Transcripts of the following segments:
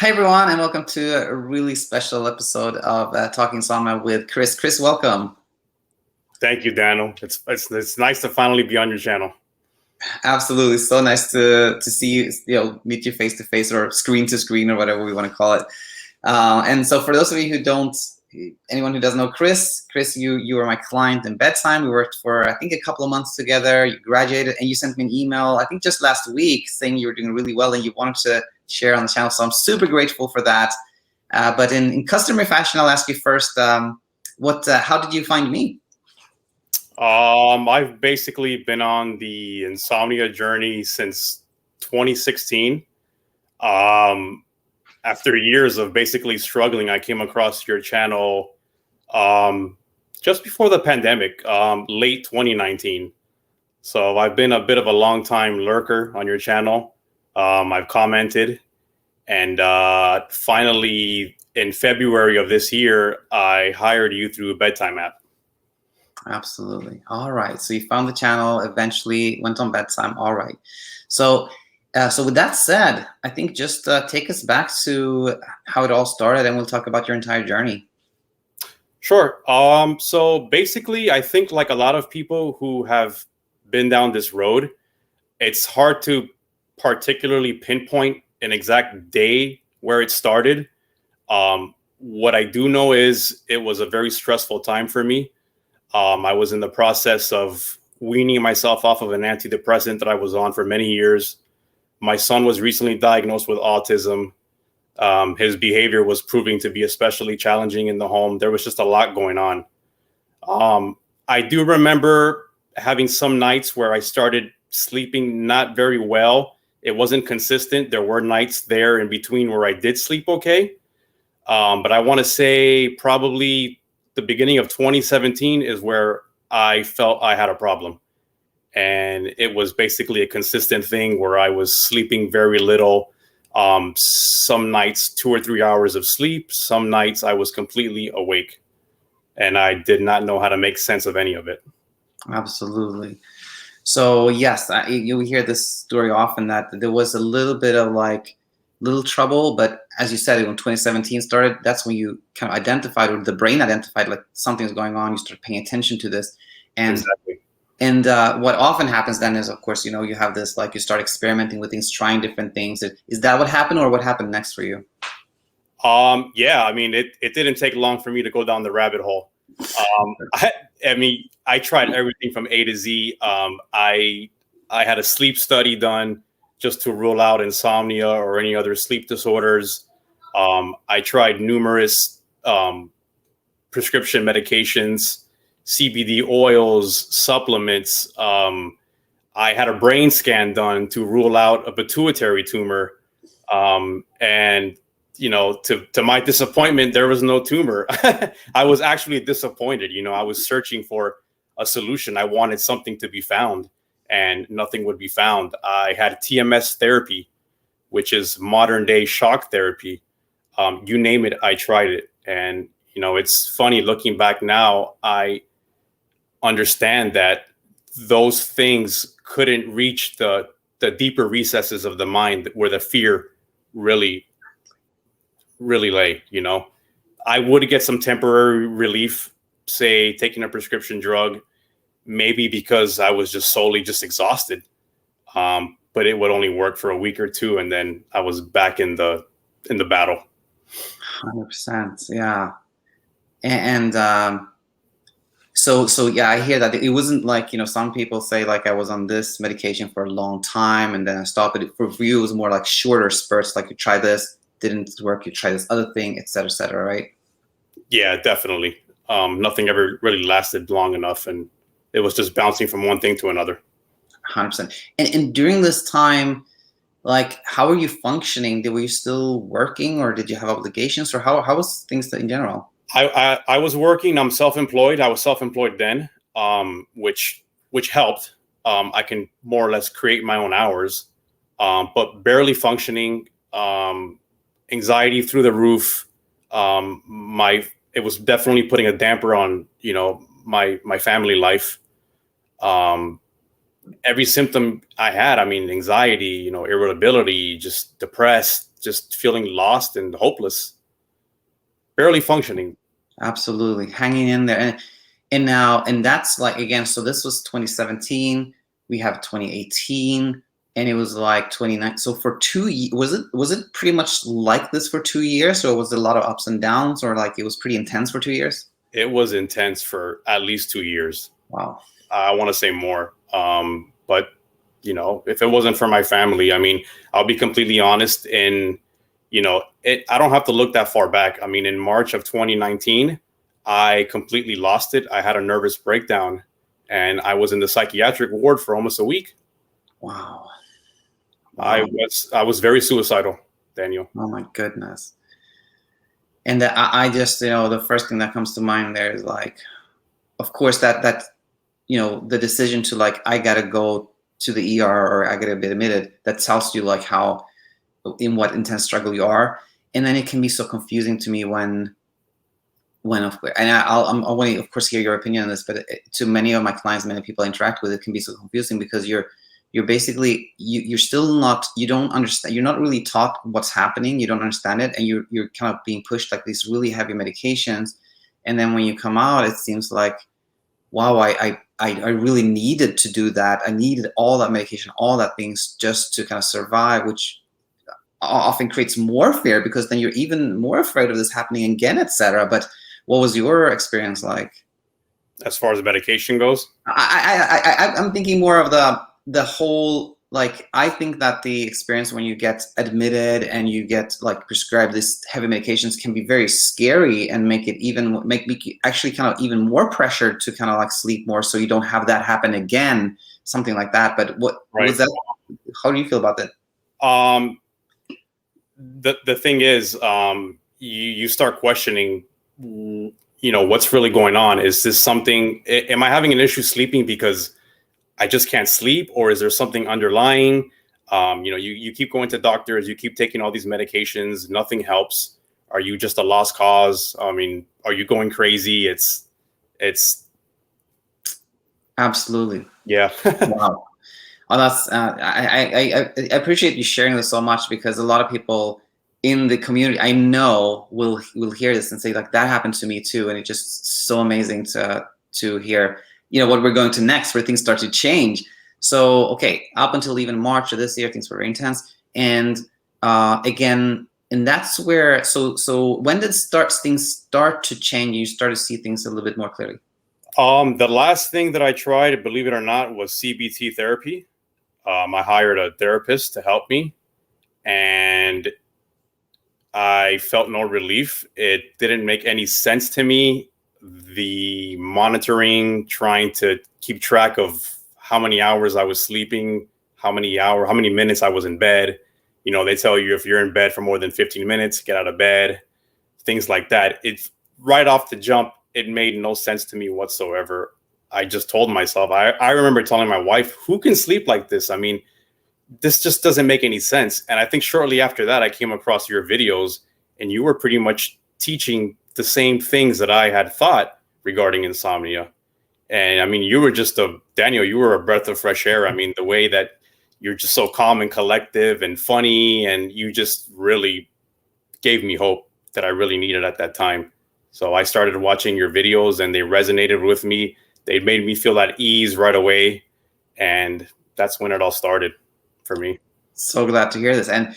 Hi, everyone, and welcome to a really special episode of Talking Insomnia with Chris. Chris, welcome. Thank you, Daniel. It's nice to finally be on your channel. Absolutely, so nice to see you. Meet you face to face or screen to screen or whatever we want to call it. And so, for those of you who don't, anyone who doesn't know Chris, you were my client in Bedtime. We worked for I think a couple of months together. You graduated, and you sent me an email I think just last week saying you were doing really well and you wanted to share on the channel. So I'm super grateful for that. But in customary fashion, I'll ask you first, how did you find me? I've basically been on the insomnia journey since 2016. After years of basically struggling, I came across your channel just before the pandemic, late 2019. So I've been a bit of a long time lurker on your channel. I've commented, and finally in February of this year, I hired you through a Bedtime app. Absolutely. All right. So you found the channel, eventually went on Bedtime. All right. So with that said, I think just take us back to how it all started, and we'll talk about your entire journey. Sure. So basically, I think like a lot of people who have been down this road, it's hard to particularly pinpoint an exact day where it started. What I do know is it was a very stressful time for me. I was in the process of weaning myself off of an antidepressant that I was on for many years. My son was recently diagnosed with autism. His behavior was proving to be especially challenging in the home. There was just a lot going on. I do remember having some nights where I started sleeping not very well. It wasn't consistent. There were nights there in between where I did sleep okay. But I want to say probably the beginning of 2017 is where I felt I had a problem. And it was basically a consistent thing where I was sleeping very little. Some nights, 2 or 3 hours of sleep. Some nights I was completely awake. And I did not know how to make sense of any of it. Absolutely. So yes, you hear this story often that there was a little bit of little trouble, but as you said, when 2017 started, that's when you kind of identified, or the brain identified, like something's going on. You start paying attention to this, and Exactly. And what often happens then is, of course, you have this, like, you start experimenting with things, trying different things. Is that what happened, or what happened next for you? Yeah, I mean, it didn't take long for me to go down the rabbit hole. I tried everything from A to Z. I had a sleep study done just to rule out insomnia or any other sleep disorders. I tried numerous prescription medications, CBD oils, supplements. I had a brain scan done to rule out a pituitary tumor. And to my disappointment, there was no tumor. I was actually disappointed. I was searching for a solution. I wanted something to be found, and nothing would be found. I had TMS therapy, which is modern day shock therapy. You name it, I tried it. And, it's funny looking back now, I understand that those things couldn't reach the deeper recesses of the mind where the fear really lay. I would get some temporary relief, say taking a prescription drug, maybe because I was just solely exhausted. But it would only work for a week or two, and then I was back in the battle. 100%, yeah. And so yeah, I hear that it wasn't like, some people say like I was on this medication for a long time and then I stopped it. For you, it was more like shorter spurts, like you try this, didn't work, you try this other thing, et cetera, right? Yeah, definitely. Nothing ever really lasted long enough, and it was just bouncing from one thing to another. 100%. And during this time, like, how were you functioning? Were you still working, or did you have obligations, or how was things in general? I was working. I'm self-employed. I was self-employed then, which helped. I can more or less create my own hours, but barely functioning. Anxiety through the roof. It was definitely putting a damper on my family life. Every symptom I had, anxiety, irritability, just depressed, just feeling lost and hopeless, barely functioning. Absolutely, hanging in there, and now, and that's like, again, so this was 2017. We have 2018, and it was like 29. So for 2 years, was it pretty much like this for 2 years, or was it a lot of ups and downs, or like it was pretty intense for 2 years? It was intense for at least 2 years. Wow. I want to say more. But you know, if it wasn't for my family, I mean, I'll be completely honest. In, you know, I don't have to look that far back. I mean, in March of 2019, I completely lost it. I had a nervous breakdown, and I was in the psychiatric ward for almost a week. Wow. Wow. I was very suicidal, Daniel. Oh my goodness. And I just, you know, the first thing that comes to mind there is like, of course, that you know, the decision to like, I gotta go to the ER or I gotta be admitted, that tells you like how, in what intense struggle you are. And then it can be so confusing to me when of course, and I want to of course hear your opinion on this, but to many of my clients, many people I interact with, it can be so confusing because you're basically, you're still not, you don't understand, you're not really taught what's happening, you don't understand it, and you're kind of being pushed like these really heavy medications, and then when you come out, it seems like, wow, I really needed to do that. I needed all that medication, all that things just to kind of survive, which often creates more fear because then you're even more afraid of this happening again, etc. But what was your experience like? As far as the medication goes, I'm thinking more of the whole, like, I think that the experience when you get admitted and you get like prescribed these heavy medications can be very scary and make me actually kind of even more pressured to kind of like sleep more so you don't have that happen again, something like that. But what was that? How do you feel about that? The thing is, you start questioning, you know, what's really going on. Is this something, am I having an issue sleeping because I just can't sleep, or is there something underlying? You know, you keep going to doctors, you keep taking all these medications, nothing helps. Are you just a lost cause? I mean, are you going crazy? It's absolutely. Yeah. Wow. Well, that's I appreciate you sharing this so much, because a lot of people in the community I know will hear this and say like, that happened to me too, and it's just so amazing to hear, you know, what we're going to next, where things start to change. So okay, up until even March of this year, things were very intense, and again, and that's where, so when did things start to change? You start to see things a little bit more clearly. The last thing that I tried, believe it or not, was CBT therapy. I hired a therapist to help me, and I felt no relief. It didn't make any sense to me. The monitoring, trying to keep track of how many hours I was sleeping, how many minutes I was in bed. You know, they tell you if you're in bed for more than 15 minutes, get out of bed, things like that. It's right off the jump. It made no sense to me whatsoever. I just told myself, I remember telling my wife, who can sleep like this? I mean, this just doesn't make any sense. And I think shortly after that, I came across your videos, and you were pretty much teaching the same things that I had thought regarding insomnia. And I mean, you were just Daniel, you were a breath of fresh air. I mean, the way that you're just so calm and collective and funny, and you just really gave me hope that I really needed at that time. So I started watching your videos, and they resonated with me. They made me feel at ease right away. And that's when it all started for me. So glad to hear this. And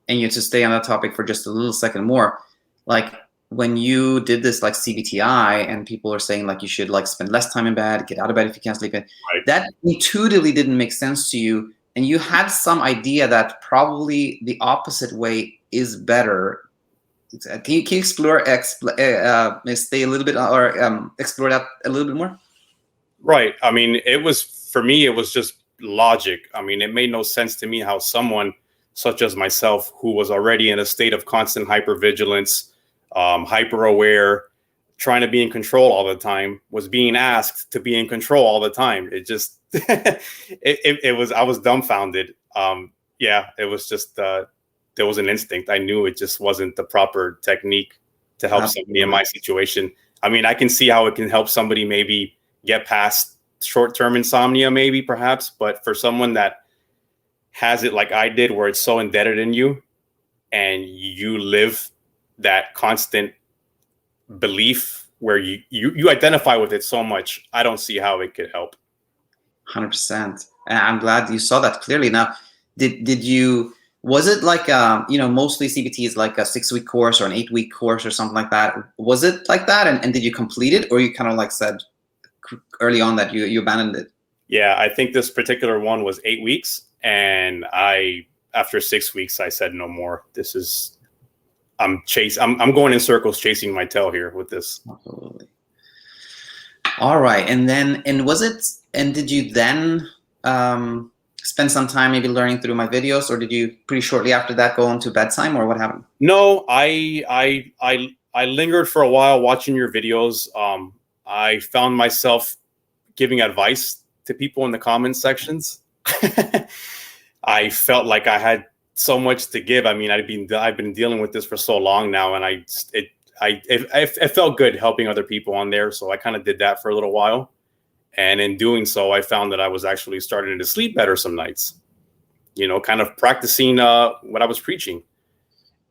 you, to stay on that topic for just a little second more, like when you did this like CBT-I, and people are saying like you should like spend less time in bed, get out of bed if you can't sleep in, Right. that intuitively didn't make sense to you. And you had some idea that probably the opposite way is better. Can you explore, stay a little bit, or explore that a little bit more? Right. I mean, for me, it was just logic. I mean, it made no sense to me how someone such as myself, who was already in a state of constant hypervigilance, hyper aware, trying to be in control all the time, was being asked to be in control all the time. It just, I was dumbfounded. Yeah, it was just, there was an instinct. I knew it just wasn't the proper technique to help somebody in my situation. I mean, I can see how it can help somebody maybe get past short-term insomnia, maybe perhaps, but for someone that has it like I did, where it's so embedded in you, and you live that constant belief where you identify with it so much, I don't see how it could help. 100%. And I'm glad you saw that clearly. Now, did you, was it like, mostly CBT is like a 6-week course or an 8-week course or something like that. Was it like that? And did you complete it, or you kind of like said early on that you abandoned it? Yeah, I think this particular one was 8 weeks. And after 6 weeks, I said, no more. This is, I'm going in circles chasing my tail here with this. Absolutely. All right. And did you then spend some time maybe learning through my videos, or did you pretty shortly after that go on to Bedtime, or what happened? No, I lingered for a while watching your videos. I found myself giving advice to people in the comments sections. I felt like I had so much to give. I mean, I've been dealing with this for so long now, and it felt good helping other people on there. So I kind of did that for a little while. And in doing so, I found that I was actually starting to sleep better some nights, kind of practicing what I was preaching.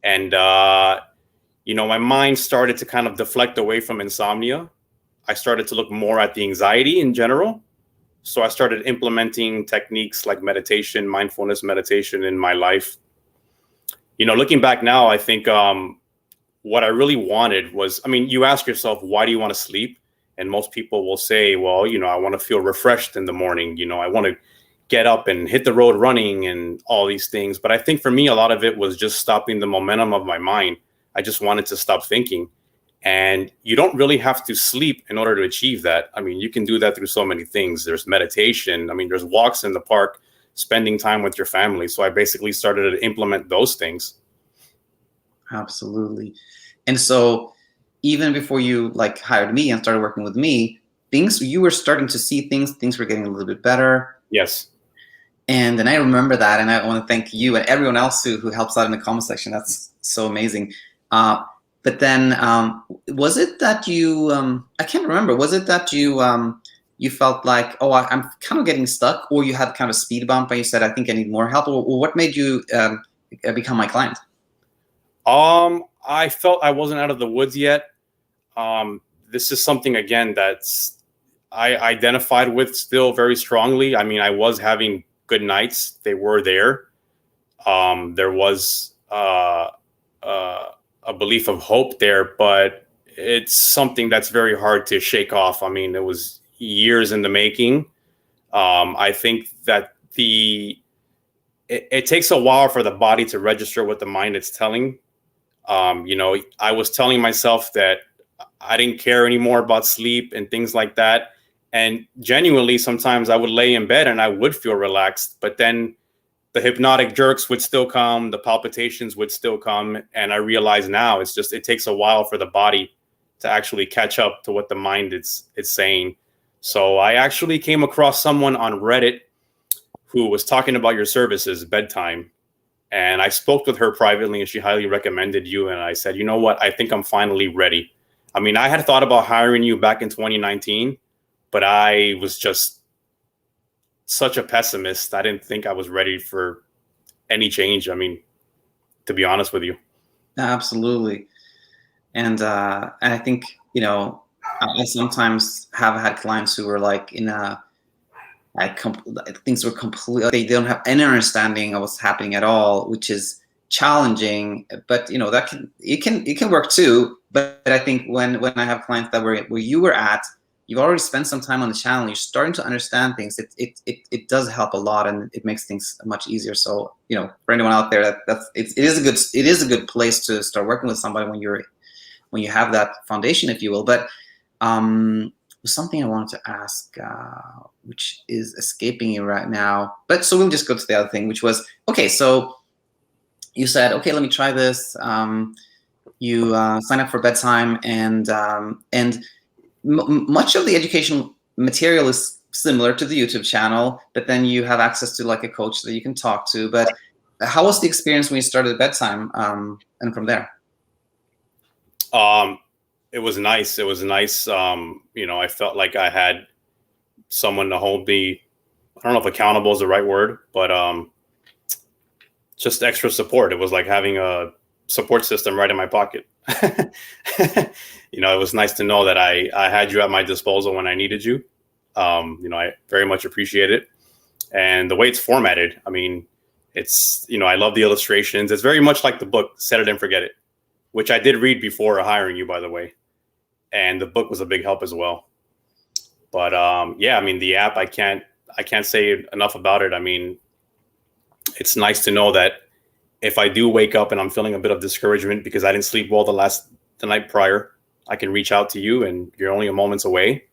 And, my mind started to kind of deflect away from insomnia. I started to look more at the anxiety in general. So I started implementing techniques like meditation, mindfulness meditation in my life. Looking back now, I think what I really wanted was, you ask yourself, why do you want to sleep? And most people will say, well, I want to feel refreshed in the morning. I want to get up and hit the road running and all these things. But I think for me, a lot of it was just stopping the momentum of my mind. I just wanted to stop thinking. And you don't really have to sleep in order to achieve that. You can do that through so many things. There's meditation. There's walks in the park, spending time with your family. So I basically started to implement those things. Absolutely. And so even before you like hired me and started working with me, you were starting to see things were getting a little bit better. Yes. And I remember that, and I want to thank you and everyone else who helps out in the comment section. That's so amazing. But then was it that you, I can't remember, was it that you felt like, oh, I'm kind of getting stuck, or you had kind of a speed bump and you said, I think I need more help, or what made you become my client? I felt I wasn't out of the woods yet. This is something, again, I identified with still very strongly. I was having good nights. They were there. There was a belief of hope there, but it's something that's very hard to shake off. It was years in the making. I think that it takes a while for the body to register what the mind is telling. I was telling myself that I didn't care anymore about sleep and things like that. And genuinely, sometimes I would lay in bed and I would feel relaxed, but then the hypnotic jerks would still come, the palpitations would still come. And I realize now it takes a while for the body to actually catch up to what the mind is saying. So I actually came across someone on Reddit who was talking about your services, BedTyme. And I spoke with her privately, and she highly recommended you. And I said, you know what? I think I'm finally ready. I had thought about hiring you back in 2019, but I was just such a pessimist. I didn't think I was ready for any change. To be honest with you. Absolutely. And I think, I sometimes have had clients who were like things were completely, they don't have any understanding of what's happening at all, which is challenging, but it can work too. But I think when I have clients that were where you were at, you've already spent some time on the channel, you're starting to understand things. It does help a lot, and it makes things much easier. So for anyone out there, it is a good place to start working with somebody when you have that foundation, if you will. But something I wanted to ask, which is escaping you right now. But so we'll just go to the other thing, which was, okay, so you said, okay, let me try this. You sign up for Bedtime, and much of the educational material is similar to the YouTube channel, but then you have access to like a coach that you can talk to. But how was the experience when you started Bedtime, and from there? It was nice. It was nice. I felt like I had someone to hold me. I don't know if accountable is the right word, but just extra support. It was like having a support system right in my pocket. It was nice to know that I had you at my disposal when I needed you. I very much appreciate it. And the way it's formatted, I mean, it's, I love the illustrations. It's very much like the book, Set It and Forget It, which I did read before hiring you, by the way. And the book was a big help as well. But yeah, I mean, the app, I can't say enough about it. I mean, it's nice to know that if I do wake up and I'm feeling a bit of discouragement because I didn't sleep well the night prior, I can reach out to you and you're only a moments away.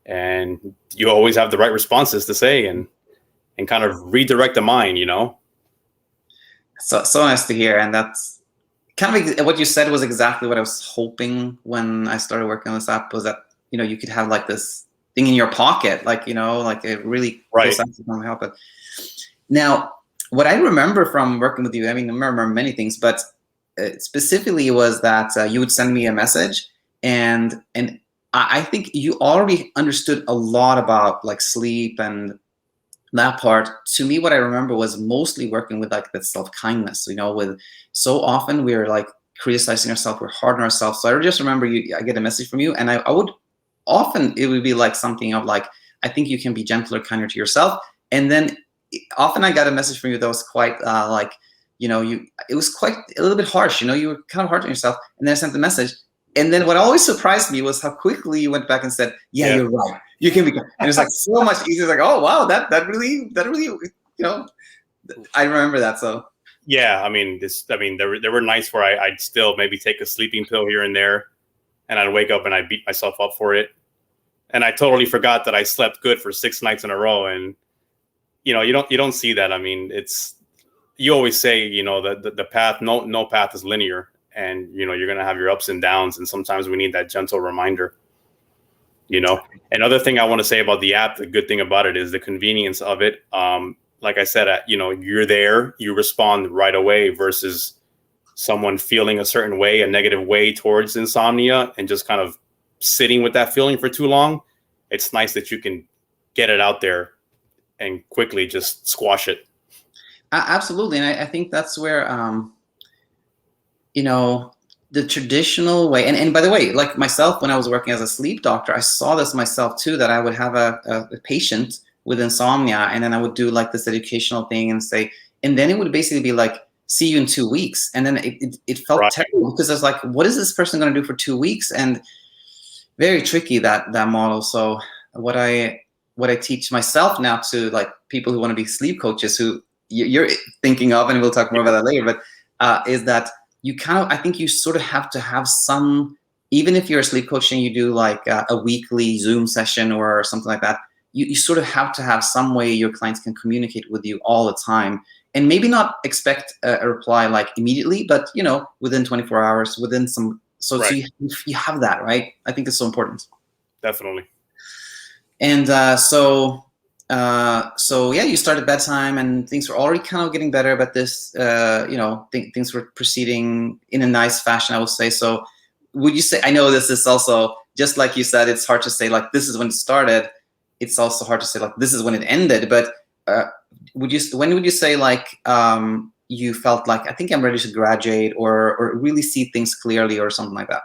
And you always have the right responses to say and kind of redirect the mind, So nice to hear. And that's kind of what you said was exactly what I was hoping when I started working on this app, was that, you could have like this thing in your pocket, like, like it really right. help it. Now, what I remember from working with you, I mean, I remember many things, but specifically was that you would send me a message, and I think you already understood a lot about like sleep and that part. To me, what I remember was mostly working with like that self-kindness, with so often we're like criticizing ourselves, we're hard on ourselves. So I just remember I get a message from you, and I would often, it would be like something of like, I think you can be gentler, kinder to yourself. And then often I got a message from you that was quite like, it was quite a little bit harsh, you were kind of hard on yourself. And then I sent the message. And then what always surprised me was how quickly you went back and said, yeah. You're right. You can be, and it's like so much easier. It's like, oh, wow, that really, I remember that. So. Yeah. I mean, there were nights where I'd still maybe take a sleeping pill here and there, and I'd wake up and I'd beat myself up for it. And I totally forgot that I slept good for 6 nights in a row. And, you don't see that. I mean, you always say, the path, no path is linear, and, you're going to have your ups and downs. And sometimes we need that gentle reminder, Another thing I want to say about the app, the good thing about it is the convenience of it. Like I said, you're there, you respond right away versus someone feeling a certain way, a negative way towards insomnia, and just kind of sitting with that feeling for too long. It's nice that you can get it out there and quickly just squash it. Absolutely. And I think that's where, the traditional way, and by the way, like myself, when I was working as a sleep doctor, I saw this myself too, that I would have a patient with insomnia, and then I would do like this educational thing and say, and then it would basically be like, see you in 2 weeks. And then it felt right. terrible, because I was like, what is this person going to do for 2 weeks? And very tricky, that model. So what I teach myself now to like people who want to be sleep coaches, who you're thinking of, and we'll talk more about that later, but is that you I think you sort of have to have some, even if you're a sleep coach and you do like a weekly Zoom session or something like that, you sort of have to have some way your clients can communicate with you all the time, and maybe not expect a reply like immediately, but within 24 hours, within some, so, right. so you have that, right? I think it's so important. Definitely. And so yeah, you started Bedtime, and things were already kind of getting better, but this, things were proceeding in a nice fashion, I would say. So would you say, I know this is also, just like you said, it's hard to say like, this is when it started. It's also hard to say like, this is when it ended, but when would you say like, you felt like, I think I'm ready to graduate, or really see things clearly, or something like that?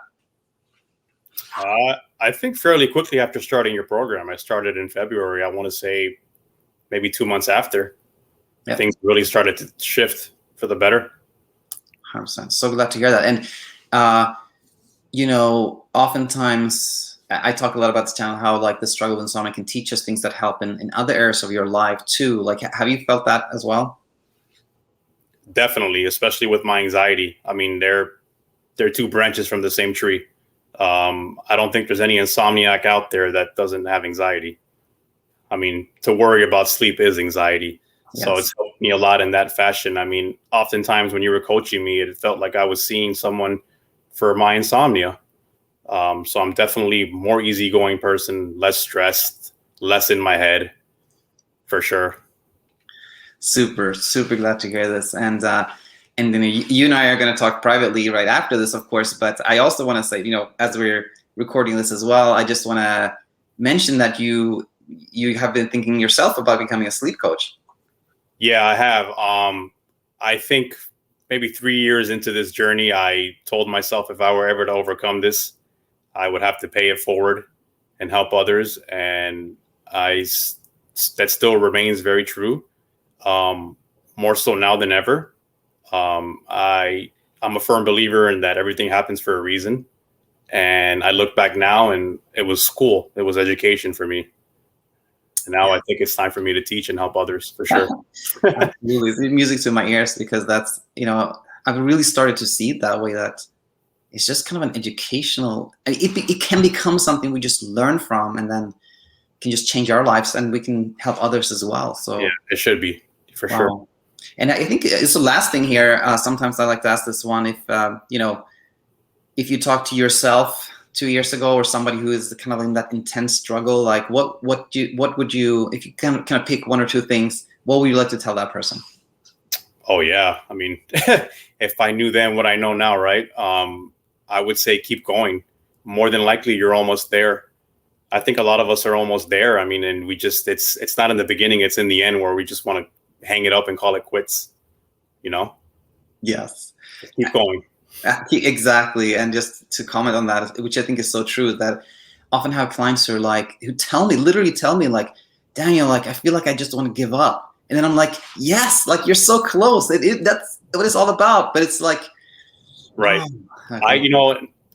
I think fairly quickly after starting your program. I started in February. I want to say maybe 2 months after. Yep. Things really started to shift for the better. 100%. So glad to hear that. And, oftentimes I talk a lot about this channel, how like the struggle with insomnia can teach us things that help in other areas of your life too. Like, have you felt that as well? Definitely, especially with my anxiety. I mean, they're 2 branches from the same tree. I don't think there's any insomniac out there that doesn't have anxiety. I mean, to worry about sleep is anxiety. Yes. So it's helped me a lot in that fashion. I mean, oftentimes when you were coaching me, it felt like I was seeing someone for my insomnia. So I'm definitely more easygoing person, less stressed, less in my head, for sure. Super, super glad to hear this. And then you and I are going to talk privately right after this, of course. But I also want to say, as we're recording this as well, I just want to mention that you have been thinking yourself about becoming a sleep coach. Yeah, I have. I think maybe 3 years into this journey, I told myself if I were ever to overcome this, I would have to pay it forward and help others. And that still remains very true. More so now than ever. I'm a firm believer in that everything happens for a reason. And I look back now and it was school. It was education for me. And now I think it's time for me to teach and help others for sure. Absolutely. It's music to my ears, because that's, I've really started to see it that way, that it's just kind of an educational, it can become something we just learn from, and then can just change our lives, and we can help others as well. So yeah, it should be for sure. And I think it's the last thing here. Sometimes I like to ask this one, if you talk to yourself 2 years ago, or somebody who is kind of in that intense struggle, like what would you, if you kind of pick one or two things, what would you like to tell that person? Oh yeah, I mean, if I knew then what I know now, right? I would say keep going. More than likely, you're almost there. I think a lot of us are almost there. I mean, and it's not in the beginning; it's in the end where we just want to hang it up and call it quits. Yes. Just keep going. Exactly. And just to comment on that, which I think is so true, that often have clients who are like, who literally tell me like, Daniel, like, I feel like I just want to give up. And then I'm like, yes, like, you're so close. That's what it's all about. But it's like, right.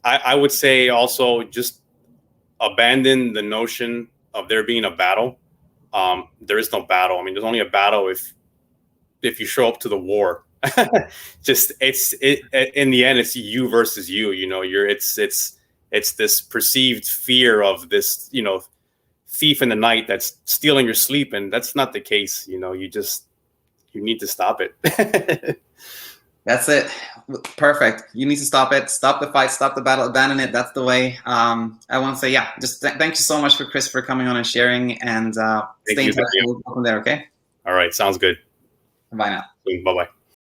I would say also just abandon the notion of there being a battle. There is no battle. I mean, there's only a battle if you show up to the war. Just in the end, it's you versus you. It's this perceived fear of this, thief in the night that's stealing your sleep, and that's not the case. You need to stop it. That's it. Perfect. You need to stop it. Stop the fight. Stop the battle. Abandon it. That's the way. I want to say, just thank you so much Chris for coming on and sharing, and stay in touch. We'll go from there. Okay. All right. Sounds good. Bye now. Bye bye.